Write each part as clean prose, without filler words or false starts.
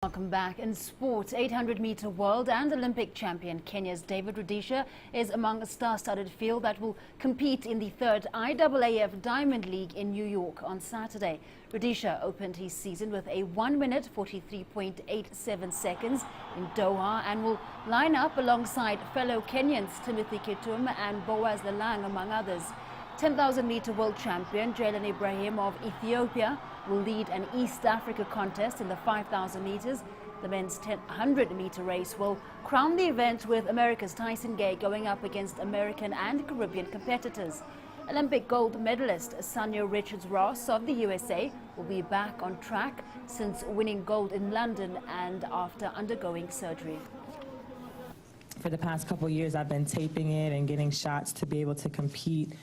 Welcome back. In sports, 800-meter world and Olympic champion Kenya's David Rudisha is among a star-studded field that will compete in the third IAAF Diamond League in New York on Saturday. Rudisha opened his season with a 1-minute 43.87 seconds in Doha and will line up alongside fellow Kenyans Timothy Ketum and Boaz Lalang, among others. 10,000-meter world champion Jalen Ibrahim of Ethiopia will lead an East Africa contest in the 5,000 meters. The men's 100-meter race will crown the event, with America's Tyson Gay going up against American and Caribbean competitors. Olympic gold medalist Sanya Richards-Ross of the USA will be back on track since winning gold in London and after undergoing surgery. For the past couple of years, I've been taping it and getting shots to be able to compete.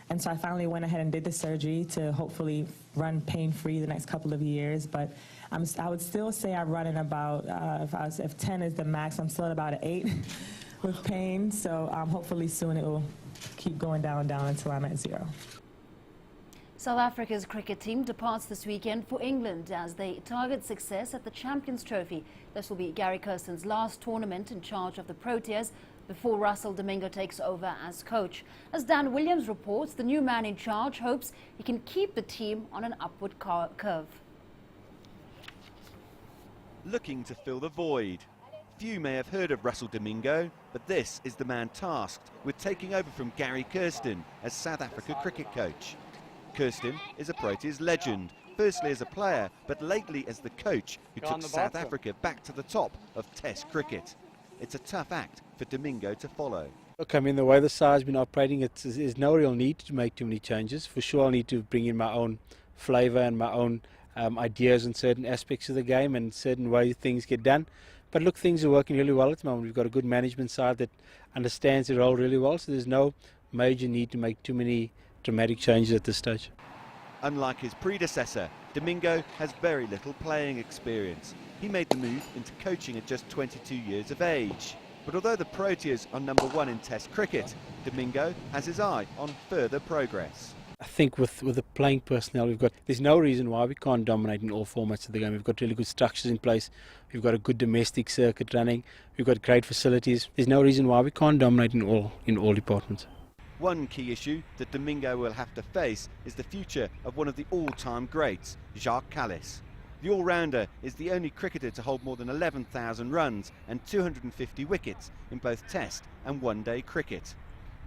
And so I finally went ahead and did the surgery to hopefully run pain-free the next couple of years. But I would still say I run in about, if 10 is the max, I'm still at about an 8 with pain. So hopefully soon it will keep going down until I'm at 0. South Africa's cricket team departs this weekend for England as they target success at the Champions Trophy. This will be Gary Kirsten's last tournament in charge of the Proteas before Russell Domingo takes over as coach. As Dan Williams reports, the new man in charge hopes he can keep the team on an upward curve. Looking to fill the void. Few may have heard of Russell Domingo, but this is the man tasked with taking over from Gary Kirsten as South Africa cricket coach. Kirsten is a Proteas legend, firstly as a player, but lately as the coach who took South Africa back to the top of Test cricket. It's a tough act for Domingo to follow. Look, I mean, the way the side's been operating, there's no real need to make too many changes. For sure, I need to bring in my own flavour and my own ideas on certain aspects of the game and certain ways things get done. But look, things are working really well at the moment. We've got a good management side that understands the role really well, so there's no major need to make too many dramatic changes at this stage. Unlike his predecessor, Domingo has very little playing experience. He made the move into coaching at just 22 years of age. But although the Proteas are #1 in Test cricket, Domingo has his eye on further progress. I think with the playing personnel there's no reason why we can't dominate in all formats of the game. We've got really good structures in place. We've got a good domestic circuit running. We've got great facilities. There's no reason why we can't dominate in all departments. One key issue that Domingo will have to face is the future of one of the all-time greats, Jacques Kallis. The all-rounder is the only cricketer to hold more than 11,000 runs and 250 wickets in both Test and one-day cricket.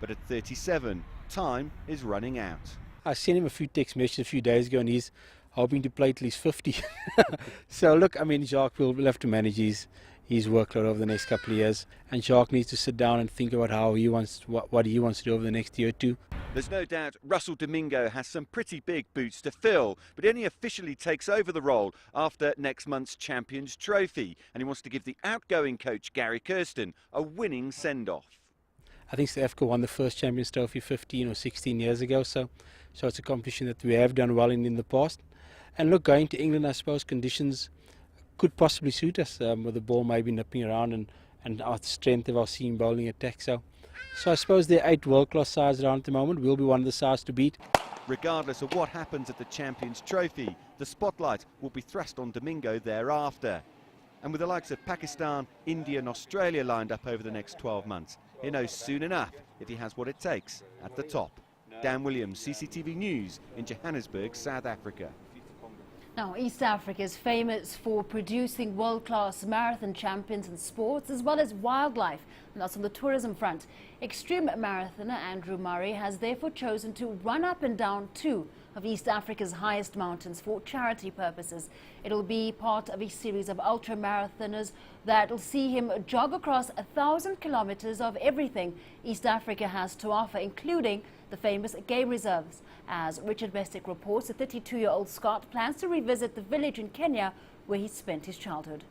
But at 37, time is running out. I sent him a few text messages a few days ago and he's hoping to play till he's 50. So look, I mean, Jacques will have to manage his workload over the next couple of years, and Jacques needs to sit down and think about how he wants what he wants to do over the next year or two. There's no doubt Russell Domingo has some pretty big boots to fill, but he only officially takes over the role after next month's Champions Trophy, and he wants to give the outgoing coach Gary Kirsten a winning send-off. I think South Africa won the first Champions Trophy 15 or 16 years ago, so it's a competition that we have done well in the past. And look, going to England, I suppose conditions could possibly suit us, with the ball maybe nipping around and our strength of our seam bowling attack. So I suppose there are 8 world-class sides around at the moment. We'll be one of the sides to beat. Regardless of what happens at the Champions Trophy, the spotlight will be thrust on Domingo thereafter. And with the likes of Pakistan, India and Australia lined up over the next 12 months, he knows soon enough if he has what it takes at the top. Dan Williams, CCTV News in Johannesburg, South Africa. Now, East Africa is famous for producing world-class marathon champions in sports as well as wildlife, and that's on the tourism front. Extreme marathoner Andrew Murray has therefore chosen to run up and down 2 of East Africa's highest mountains for charity purposes. It'll be part of a series of ultra-marathoners that will see him jog across 1,000 kilometers of everything East Africa has to offer, including the famous game reserves. As Richard Bestick reports, the 32-year-old Scot plans to revisit the village in Kenya where he spent his childhood.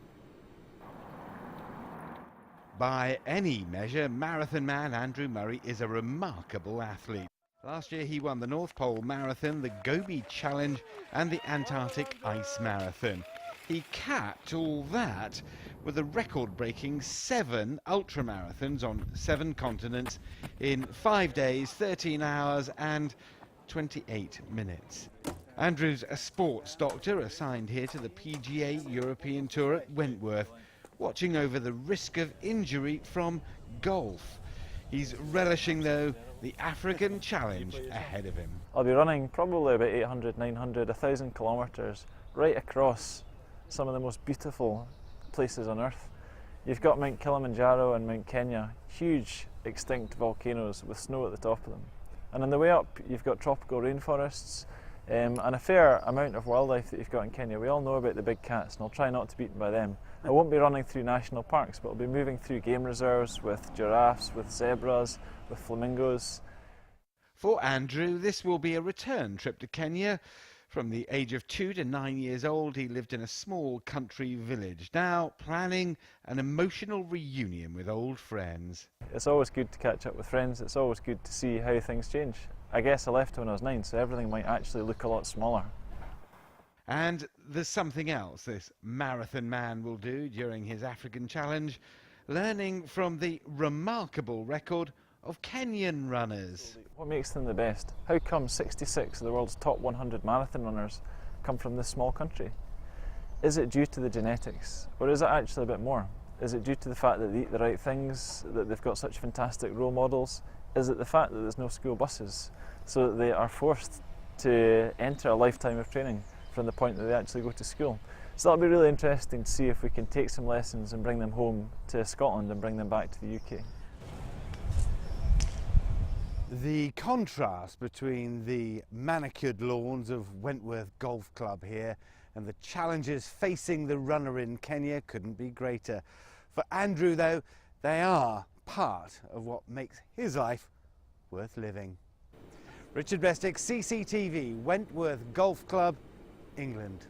By any measure, marathon man Andrew Murray is a remarkable athlete. Last year he won the North Pole Marathon, the Gobi Challenge and the Antarctic Ice Marathon. He capped all that with a record-breaking 7 ultramarathons on 7 continents in 5 days, 13 hours and 28 minutes. Andrew's a sports doctor assigned here to the PGA European Tour at Wentworth, watching over the risk of injury from golf. He's relishing, though, the African challenge ahead of him. I'll be running probably about 800, 900, 1,000 kilometres right across some of the most beautiful places on earth. You've got Mount Kilimanjaro and Mount Kenya, huge extinct volcanoes with snow at the top of them. And on the way up, you've got tropical rainforests and a fair amount of wildlife that you've got in Kenya. We all know about the big cats, and I'll try not to be eaten by them. I won't be running through national parks, but I'll be moving through game reserves with giraffes, with zebras, with flamingos. For Andrew, this will be a return trip to Kenya. From the age of 2 to 9 years old, he lived in a small country village, now planning an emotional reunion with old friends. It's always good to catch up with friends. It's always good to see how things change. I guess I left when I was 9, so everything might actually look a lot smaller. And there's something else this marathon man will do during his African challenge, learning from the remarkable record of Kenyan runners. What makes them the best? How come 66 of the world's top 100 marathon runners come from this small country? Is it due to the genetics, or is it actually a bit more? Is it due to the fact that they eat the right things, that they've got such fantastic role models? Is it the fact that there's no school buses, so that they are forced to enter a lifetime of training from the point that they actually go to school? So that'll be really interesting to see if we can take some lessons and bring them home to Scotland and bring them back to the UK. The contrast between the manicured lawns of Wentworth Golf Club here and the challenges facing the runner in Kenya couldn't be greater. For Andrew, though, they are part of what makes his life worth living. Richard Bestick, CCTV, Wentworth Golf Club, England.